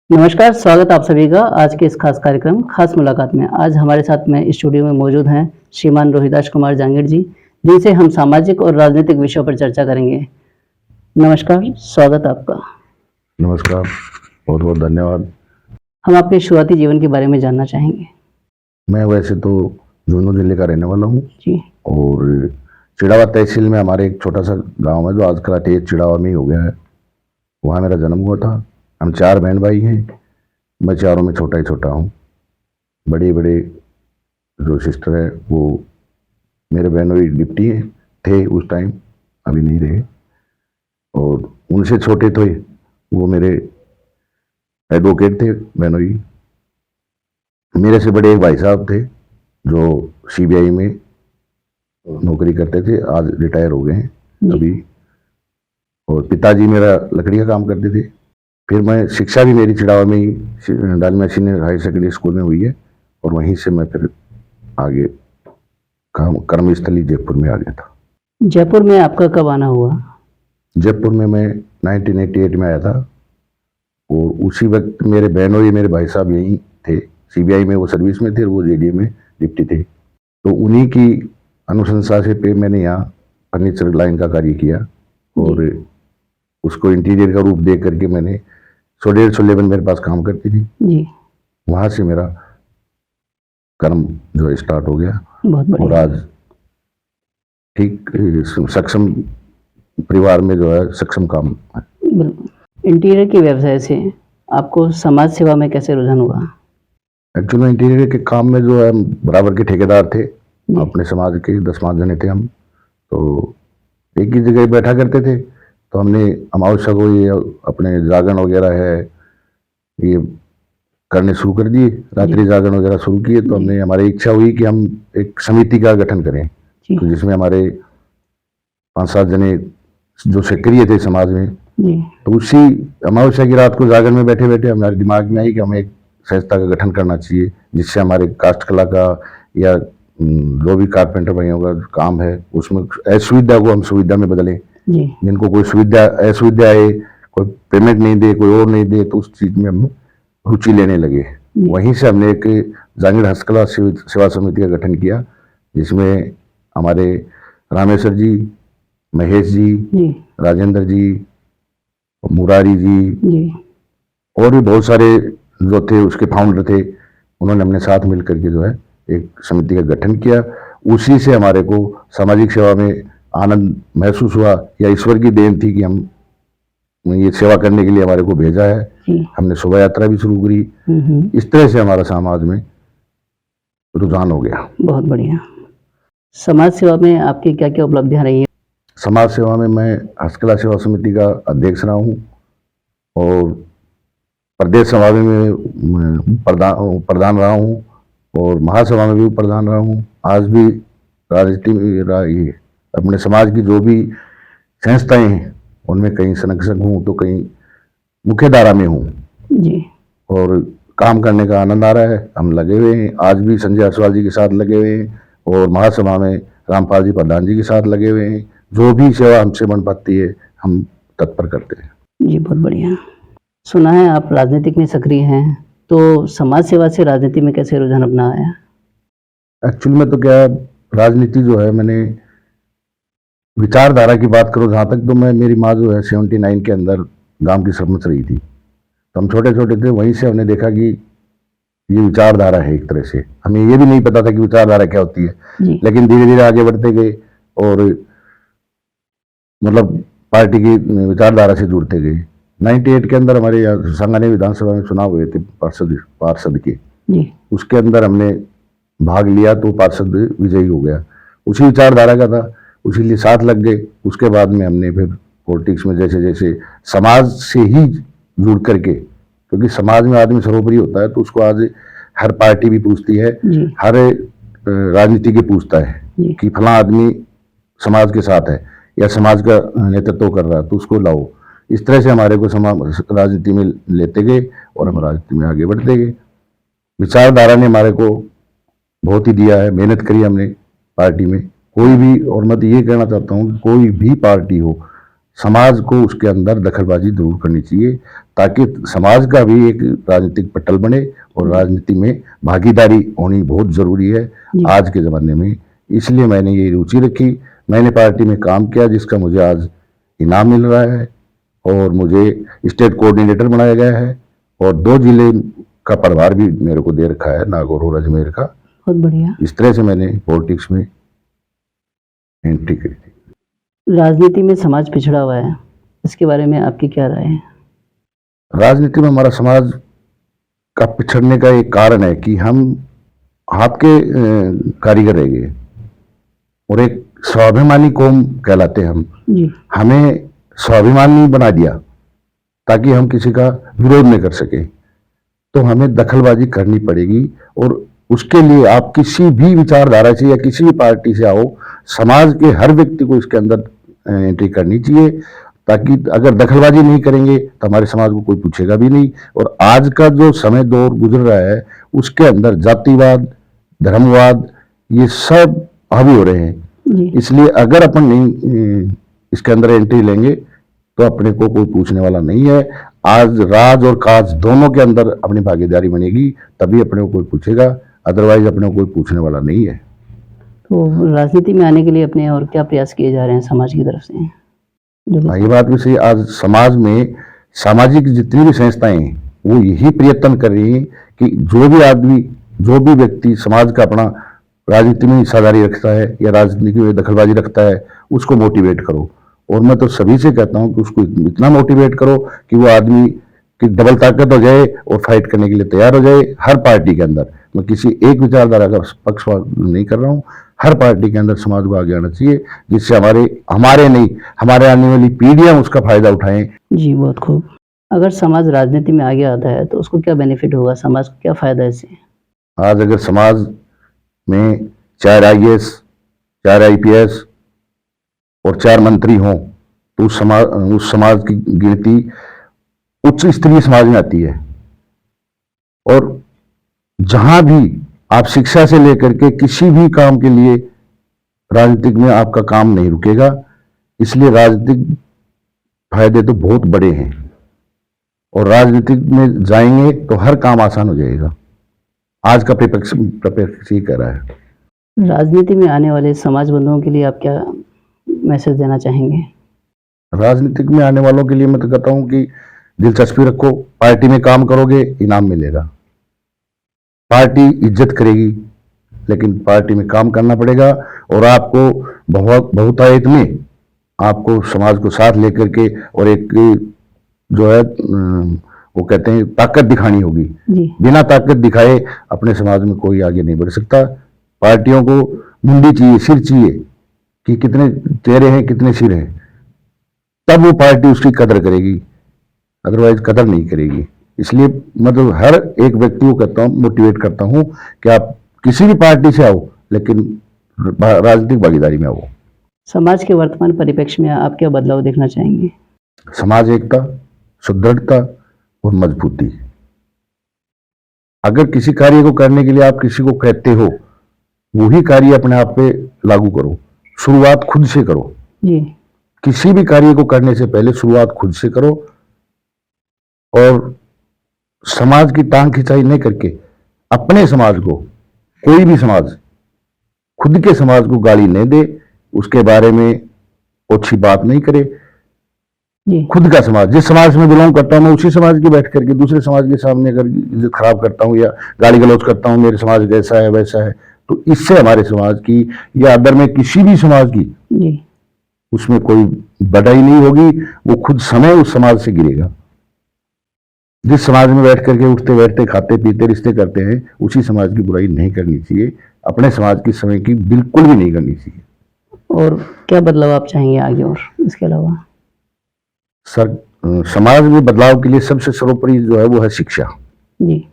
नमस्कार, स्वागत आप सभी का आज के इस खास कार्यक्रम खास मुलाकात में। आज हमारे साथ में स्टूडियो में मौजूद हैं श्रीमान रोहिदास कुमार जांगीड़ जी, जिनसे हम सामाजिक और राजनीतिक विषयों पर चर्चा करेंगे। नमस्कार, स्वागत आपका। नमस्कार, बहुत बहुत धन्यवाद। हम आपके शुरुआती जीवन के बारे में जानना चाहेंगे। मैं वैसे तो झुंझुनू जिले का रहने वाला हूँ जी, और चिड़ावा तहसील में हमारे एक छोटा सा गांव है जो आजकल अटैच चिड़ावा में ही हो गया है। वहाँ मेरा जन्म हुआ था। हम 4 बहन भाई हैं। मैं चारों में छोटा ही छोटा हूँ। बड़े बड़े जो सिस्टर है वो मेरे बहनों की डिप्टी हैं, थे उस टाइम, अभी नहीं रहे। और उनसे छोटे थे वो मेरे एडवोकेट थे बहनों की। मेरे से बड़े एक भाई साहब थे जो सीबीआई में नौकरी करते थे, आज रिटायर हो गए हैं अभी। और पिताजी मेरा लकड़ी का काम करते थे। फिर मैं शिक्षा भी मेरी चिड़ावा में ही Dalmia senior high secondary school में हुई है और वहीं से मैं फिर आगे कर्मस्थली जयपुर में आ गया था। जयपुर में आपका कब आना हुआ? जयपुर में मैं 1988 में आया था और उसी वक्त मेरे बहनों ये मेरे भाई साहब यहीं थे। सीबीआई में वो सर्विस में थे और वो जेडीए में डिप्टी थे। तो उन्हीं की अनुशंसा से पे मैंने यहाँ फर्नीचर लाइन का कार्य किया और उसको इंटीरियर का रूप दे करके मैंने 150 लेबर मेरे पास काम करती थी जी। वहाँ से मेरा कर्म जो है स्टार्ट हो गया। बहुत और आज ठीक सक्षम परिवार में जो है सक्षम काम है। इंटीरियर के व्यवसाय से आपको समाज सेवा में कैसे रुझान हुआ? एक्चुअली इंटीरियर के काम में जो है बराबर के ठेकेदार थे अपने समाज के, 10-5 जने थे हम। तो एक ही जगह बैठा करते थे। तो हमने अमावस्या को ये अपने जागरण वगैरह है ये करने शुरू कर दिए, रात्रि जागरण वगैरह शुरू किए। तो हमने हमारी इच्छा हुई कि हम एक समिति का गठन करें, तो जिसमें हमारे 5-7 जने जो सक्रिय थे समाज में। तो उसी अमावस्या की रात को जागरण में बैठे बैठे हमारे दिमाग में आई कि हमें एक संस्था का गठन करना चाहिए जिससे हमारे काष्ठ कला का या जो भी कारपेंटर भाइयों का काम है उसमें असुविधा को हम सुविधा में बदलें। जिनको कोई सुविधा असुविधा है, कोई पेमेंट नहीं दे, कोई और नहीं दे, तो उस चीज में हम रुचि लेने लगे। वहीं से हमने एक जांगीड़ हस्तकला सेवा समिति का गठन किया जिसमें हमारे रामेश्वर जी, महेश जी, राजेंद्र जी, मुरारी जी और भी बहुत सारे जो थे उसके फाउंडर थे। उन्होंने अपने साथ मिलकर के जो है एक समिति का गठन किया। उसी से हमारे को सामाजिक सेवा में आनंद महसूस हुआ या ईश्वर की देन थी कि हम ये सेवा करने के लिए हमारे को भेजा है। हमने शोभा यात्रा भी शुरू करी। इस तरह से हमारा समाज में रुझान हो गया। बहुत बढ़िया। समाज सेवा में आपकी क्या क्या उपलब्धियां रही है? समाज सेवा में मैं हस्तकला सेवा समिति का अध्यक्ष रहा हूँ और प्रदेश सभा में प्रधान रहा हूँ और महासभा में भी प्रधान रहा हूँ। आज भी राजनीति में अपने समाज की जो भी संस्थाएं हैं उनमें कहीं संरक्षक हूँ तो कहीं मुख्य धारा में हूँ जी। और काम करने का आनंद आ रहा है। हम लगे हुए हैं, आज भी संजय असवाल जी के साथ लगे हुए हैं और महासभा में रामपाल जी प्रधान जी के साथ लगे हुए हैं। जो भी सेवा हमसे बन पाती है हम तत्पर करते हैं जी। बहुत बढ़िया। सुना है आप राजनीतिक में सक्रिय हैं, तो समाज सेवा से राजनीति में कैसे रुझान अपना आया? एक्चुअली में तो क्या राजनीति जो है, मैंने विचारधारा की बात करूं जहाँ तक, तो मैं मेरी माँ जो है 79 के अंदर गांव की सरपंच रही थी। तो हम छोटे छोटे थे, वहीं से हमने देखा कि ये विचारधारा है। एक तरह से हमें ये भी नहीं पता था कि विचारधारा क्या होती है, लेकिन धीरे धीरे आगे बढ़ते गए और मतलब पार्टी की विचारधारा से जुड़ते गए। 98 के अंदर हमारे सांगानेर विधानसभा में चुनाव हुए थे पार्षद के। उसके अंदर हमने भाग लिया तो पार्षद विजयी हो गया। उसी विचारधारा का था, उसी लिए साथ लग गए। उसके बाद में हमने फिर पॉलिटिक्स में जैसे जैसे समाज से ही जुड़ करके, क्योंकि समाज में आदमी सर्वोपरि होता है, तो उसको आज हर पार्टी भी पूछती है, हर राजनीति के पूछता है कि फला आदमी समाज के साथ है या समाज का नेतृत्व कर रहा है तो उसको लाओ। इस तरह से हमारे को राजनीति में लेते गए और हम राजनीति में आगे बढ़ते गए। विचारधारा ने हमारे को बहुत ही दिया है, मेहनत करी हमने पार्टी में। कोई भी, और मैं तो ये कहना चाहता हूँ, कोई भी पार्टी हो, समाज को उसके अंदर दखलबाजी जरूर करनी चाहिए, ताकि समाज का भी एक राजनीतिक पटल बने और राजनीति में भागीदारी होनी बहुत जरूरी है जी। आज के ज़माने में। इसलिए मैंने ये रुचि रखी, मैंने पार्टी में काम किया, जिसका मुझे आज इनाम मिल रहा है और मुझे स्टेट कोऑर्डिनेटर बनाया गया है और 2 जिले का प्रभार भी मेरे को दे रखा है, नागौर और अजमेर का। बहुत बढ़िया। इस तरह से मैंने पॉलिटिक्स में एंट्री करी थी। राजनीति में समाज पिछड़ा हुआ है, इसके बारे में आपकी क्या राय है? राजनीति में हमारा समाज का पिछड़ने का एक कारण है कि हम हाथ के कारीगर रह गए और एक स्वाभिमानी कौम कहलाते हैं हम। जी। हमें स्वाभिमानी बना दिया ताकि हम किसी का विरोध नहीं कर सके, तो हमें दखलबाजी करनी पड़ेगी। और उसके लिए आप किसी भी विचारधारा से या किसी भी पार्टी से आओ, समाज के हर व्यक्ति को इसके अंदर एंट्री करनी चाहिए, ताकि अगर दखलबाजी नहीं करेंगे तो हमारे समाज को कोई पूछेगा भी नहीं। और आज का जो समय दौर गुजर रहा है उसके अंदर जातिवाद, धर्मवाद, ये सब हावी हो रहे हैं। जी। इसलिए अगर अपन नहीं इसके अंदर एंट्री लेंगे तो अपने को कोई पूछने वाला नहीं है। आज राज और काज दोनों के अंदर अपनी भागीदारी बनेगी, तभी अपने को कोई पूछेगा, अदरवाइज अपने को कोई पूछने वाला नहीं है। तो राजनीति में आने के लिए अपने और क्या प्रयास किए जा रहे हैं समाज की तरफ से? ये बात भी सही। आज समाज में सामाजिक जितनी भी संस्थाएं हैं वो यही प्रयत्न कर रही हैं कि जो भी आदमी, जो भी व्यक्ति समाज का अपना राजनीति में हिस्सादारी रखता है या राजनीति में दखलबाजी रखता है, उसको मोटिवेट करो। और मैं तो सभी से कहता हूं कि उसको इतना मोटिवेट करो कि वो आदमी की डबल ताकत हो जाए और फाइट करने के लिए तैयार हो जाए। हर पार्टी के अंदर, मैं किसी एक विचारधारा का पक्षपात नहीं कर रहा हूं, हर पार्टी के अंदर समाज को आगे आना चाहिए, जिससे हमारे आने वाली पीढ़ियां उसका फायदा उठाएं। जी, बहुत खूब। अगर समाज राजनीति में आगे आता है तो उसको क्या बेनिफिट होगा, समाज को क्या फायदा है इससे? आज अगर समाज में 4 IAS, 4 IPS और 4 मंत्री हों तो उस समाज की गिनती उच्च स्तरीय समाज में आती है। और जहां भी आप शिक्षा से लेकर के किसी भी काम के लिए राजनीतिक में आपका काम नहीं रुकेगा। इसलिए राजनीतिक फायदे तो बहुत बड़े हैं और राजनीतिक में जाएंगे तो हर काम आसान हो जाएगा। आज का परिप्रेक्ष्य ये कह रहा है। राजनीति में आने वाले समाज बंधुओं के लिए आप क्या मैसेज देना चाहेंगे? राजनीतिक में आने वालों के लिए मैं तो कहता हूं कि दिलचस्पी रखो, पार्टी में काम करोगे इनाम मिलेगा, पार्टी इज्जत करेगी, लेकिन पार्टी में काम करना पड़ेगा। और आपको बहुतायत में आपको समाज को साथ लेकर के और एक जो है वो कहते हैं ताकत दिखानी होगी। जी। बिना ताकत दिखाए अपने समाज में कोई आगे नहीं बढ़ सकता। पार्टियों को मुंडी चाहिए, सिर चाहिए कि कितने चेहरे हैं, कितने सिर हैं, तब वो पार्टी उसकी कदर करेगी, अदरवाइज कदर नहीं करेगी। इसलिए मतलब हर एक व्यक्ति को कहता हूँ, मोटिवेट करता हूँ कि आप किसी भी पार्टी से आओ, लेकिन राजनीतिक भागीदारी में आओ। समाज के वर्तमान परिप्रेक्ष्य में आप क्या बदलाव देखना चाहेंगे? समाज एकता, सुदृढ़ता और मजबूती। अगर किसी कार्य को करने के लिए आप किसी को कहते हो, वही कार्य अपने आप पे लागू करो। शुरुआत खुद से करो। जी। किसी भी कार्य को करने से पहले शुरुआत खुद से करो और समाज की टांग खिंचाई नहीं करके अपने समाज को, कोई भी समाज खुद के समाज को गाली नहीं दे, उसके बारे में अच्छी बात नहीं करे। जी। खुद का समाज, जिस समाज में बिलोंग करता हूं मैं, उसी समाज की बैठ करके दूसरे समाज के सामने अगर इज्जत खराब करता हूं या गाली गलौज करता हूं, मेरे समाज कैसा है वैसा है, तो इससे हमारे समाज की या अदर में किसी भी समाज की जी। उसमें कोई बढ़ाई नहीं होगी। वो खुद समय उस समाज से गिरेगा। जिस समाज में बैठ करके उठते बैठते खाते पीते रिश्ते करते हैं, उसी समाज की बुराई नहीं करनी चाहिए। अपने समाज की समय की बिल्कुल भी नहीं करनी चाहिए। और क्या बदलाव आप चाहेंगे आगे और इसके अलावा? समाज में बदलाव के लिए सबसे सर्वोपरि जो है वो है शिक्षा। जी।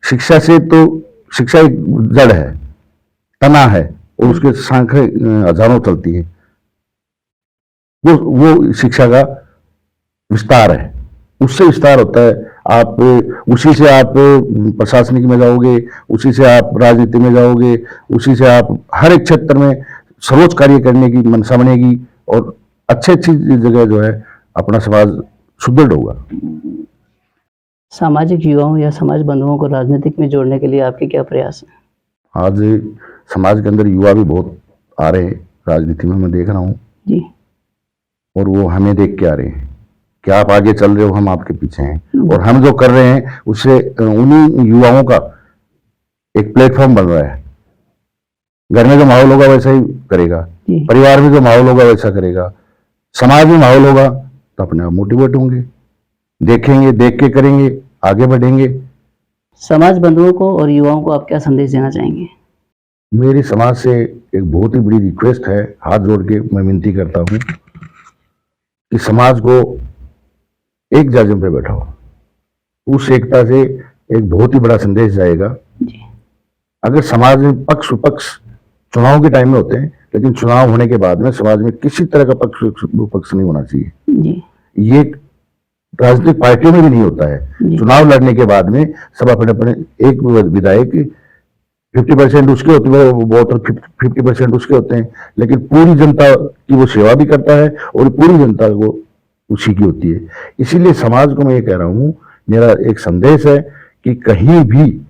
शिक्षा से तो शिक्षा एक जड़ है, तना है और उसके शाखाएं हजारों चलती है। वो शिक्षा का विस्तार है, उससे विस्तार होता है। आप उसी से आप प्रशासनिक में जाओगे, उसी से आप राजनीति में जाओगे, उसी से आप हर एक क्षेत्र में सर्वोच्च कार्य करने की मनसा बनेगी और अच्छी जगह जो है अपना समाज सुदृढ़ होगा। सामाजिक युवाओं या समाज बंधुओं को राजनीतिक में जोड़ने के लिए आपके क्या प्रयास हैं? आज समाज के अंदर युवा भी बहुत आ रहे हैं राजनीति में, मैं देख रहा हूँ, जी और वो हमें देख के आ रहे हैं कि आप आगे चल रहे हो, हम आपके पीछे हैं, और हम जो कर रहे हैं उससे उन्हीं युवाओं का एक प्लेटफॉर्म बन रहा है। घर में जो माहौल होगा वैसा ही करेगा, जी परिवार में जो माहौल होगा वैसा करेगा, समाज में माहौल होगा तो अपने आप मोटिवेट होंगे, देखेंगे, देख के करेंगे, आगे बढ़ेंगे। समाज बंधुओं को और युवाओं को आप क्या संदेश देना चाहेंगे? मेरी समाज से एक बहुत ही बड़ी रिक्वेस्ट है, हाथ जोड़ के मैं विनती करता हूँ कि समाज को एक जाजम पे बैठाओ। उस एकता से एक बहुत ही बड़ा संदेश जाएगा। जी अगर समाज में पक्ष विपक्ष चुनाव के टाइम में होते हैं, लेकिन चुनाव होने के बाद में समाज में किसी तरह का पक्ष विपक्ष नहीं होना चाहिए। जी ये राजनीतिक पार्टियों में भी नहीं होता है। जी चुनाव लड़ने के बाद में सब अपने अपने, एक विधायक 50% उसके होते हैं, वोटर 50% उसके होते हैं, लेकिन पूरी जनता की वो सेवा भी करता है और पूरी जनता को उसी की होती है। इसीलिए समाज को मैं ये कह रहा हूँ, मेरा एक संदेश है कि कहीं भी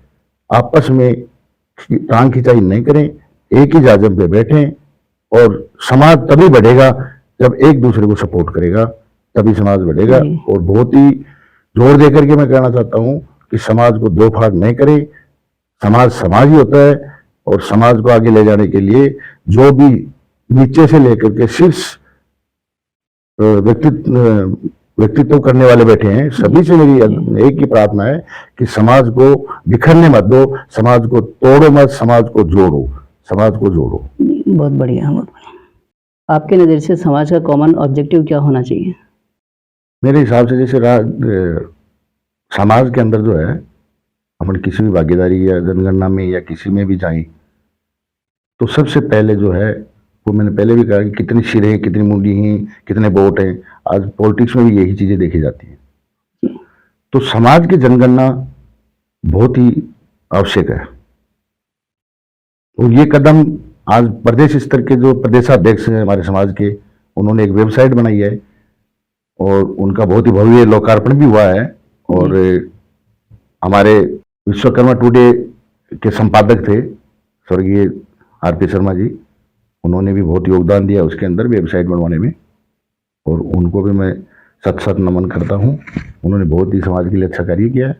आपस में टांग खिंचाई नहीं करें, एक ही जाजम पे बैठें, और समाज तभी बढ़ेगा जब एक दूसरे को सपोर्ट करेगा, तभी समाज बढ़ेगा। जी। और बहुत ही जोर देकर के मैं कहना चाहता हूँ कि समाज को दो फाड़ नहीं करें। समाज समाज ही होता है, और समाज को आगे ले जाने के लिए जो भी नीचे से लेकर के शीर्ष व्यक्तित्व करने वाले बैठे हैं, सभी से मेरी एक ही प्रार्थना है कि समाज को बिखरने मत दो, समाज को तोड़ो मत, समाज को जोड़ो, समाज को जोड़ो। बहुत बढ़िया, बहुत बढ़िया। आपके नज़र से समाज का कॉमन ऑब्जेक्टिव क्या होना चाहिए? मेरे हिसाब से जैसे समाज के अंदर जो है, अपन किसी भी भागीदारी या जनगणना में या किसी में भी जाएं, तो सबसे पहले जो है, वो मैंने पहले भी कहा कि कितनी सिरें हैं, कितनी मुंडी हैं, कितने वोट हैं। आज पॉलिटिक्स में भी यही चीजें देखी जाती हैं। तो समाज की जनगणना बहुत ही आवश्यक है, और ये कदम आज प्रदेश स्तर के जो प्रदेशाध्यक्ष हैं हमारे समाज के, उन्होंने एक वेबसाइट बनाई है, और उनका बहुत ही भव्य लोकार्पण भी हुआ है। और हमारे विश्वकर्मा टुडे के संपादक थे स्वर्गीय आरपी शर्मा जी, उन्होंने भी बहुत योगदान दिया उसके अंदर वेबसाइट बनवाने में, और उनको भी मैं सत सत नमन करता हूं। उन्होंने बहुत ही समाज के लिए अच्छा कार्य किया है,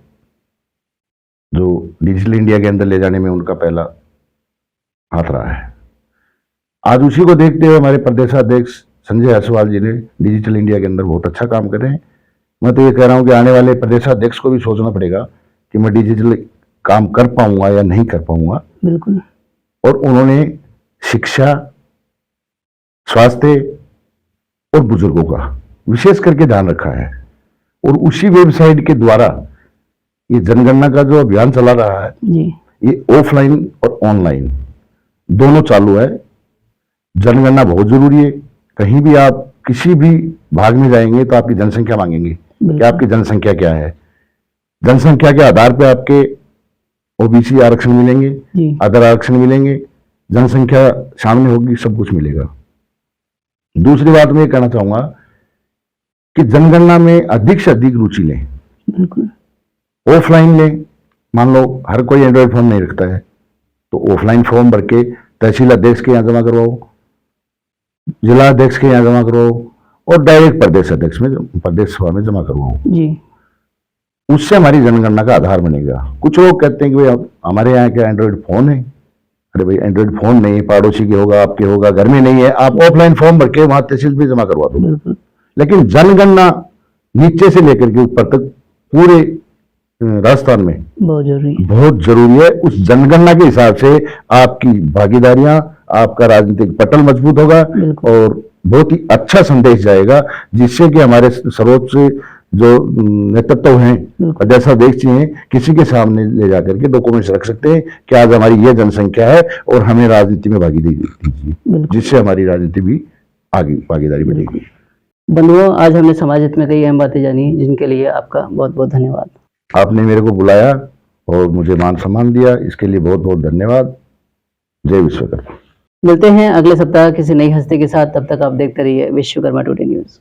जो डिजिटल इंडिया के अंदर ले जाने में उनका पहला हाथ रहा है। आज उसी को देखते हुए हमारे प्रदेशाध्यक्ष संजय जायसवाल जी ने डिजिटल इंडिया के अंदर बहुत अच्छा काम कर रहे हैं। मैं तो ये कह रहा हूं कि आने वाले प्रदेशाध्यक्ष को भी सोचना पड़ेगा कि मैं डिजिटल काम कर पाऊंगा या नहीं कर पाऊंगा। बिल्कुल। और उन्होंने शिक्षा, स्वास्थ्य और बुजुर्गों का विशेष करके ध्यान रखा है, और उसी वेबसाइट के द्वारा ये जनगणना का जो अभियान चला रहा है जी, ये ऑफलाइन और ऑनलाइन दोनों चालू है। जनगणना बहुत जरूरी है। कहीं भी आप किसी भी भाग में जाएंगे तो आपकी जनसंख्या मांगेंगे कि आपकी जनसंख्या क्या है। जनसंख्या के आधार पर आपके ओबीसी आरक्षण मिलेंगे, अदर आरक्षण मिलेंगे, जनसंख्या सामने होगी, सब कुछ मिलेगा। दूसरी बात मैं ये कहना चाहूंगा कि जनगणना में अधिक से अधिक रुचि लें। बिल्कुल। ऑफलाइन लें। मान लो हर कोई एंड्रॉइड फोन नहीं रखता है, तो ऑफलाइन फॉर्म भर के तहसील अध्यक्ष के यहाँ जमा करवाओ, जिला अध्यक्ष के यहाँ जमा करवाओ, और डायरेक्ट प्रदेश अध्यक्ष में, प्रदेश सभा में जमा करवाओ जी। उससे हमारी जनगणना का आधार बनेगा। कुछ लोग कहते हैं कि भाई हमारे यहाँ क्या एंड्रॉइड फोन है। अरे भाई एंड्रॉइड फोन नहीं, पड़ोसी के होगा, आपके होगा, घर में नहीं है, आप ऑफलाइन फॉर्म भर के वहां तहसील में जमा करवा दो। लेकिन जनगणना नीचे से लेकर के ऊपर तक पूरे राजस्थान में बहुत जरूरी है। उस जनगणना के हिसाब से आपकी भागीदारियां, आपका राजनीतिक पटल मजबूत होगा और बहुत ही अच्छा संदेश जाएगा, जिससे कि हमारे सर्वोच्च जो नेतृत्व हैं, प्रदेशाध्यक्ष जी हैं, किसी के सामने ले जाकर के डॉक्यूमेंट्स रख सकते हैं कि आज हमारी ये जनसंख्या है और हमें राजनीति में भागीदारी दीजिए, जिससे हमारी राजनीति भी आगे भागीदारी बढ़ेगी। बंधुओं, आज हमने समाज हित में कई अहम बातें जानी, जिनके लिए आपका बहुत बहुत धन्यवाद। आपने मेरे को बुलाया और मुझे मान सम्मान दिया, इसके लिए बहुत बहुत धन्यवाद। जय विश्वकर्मा। मिलते हैं अगले सप्ताह किसी नई हस्ती के साथ। तब तक आप देखते रहिए विश्वकर्मा टुडे न्यूज।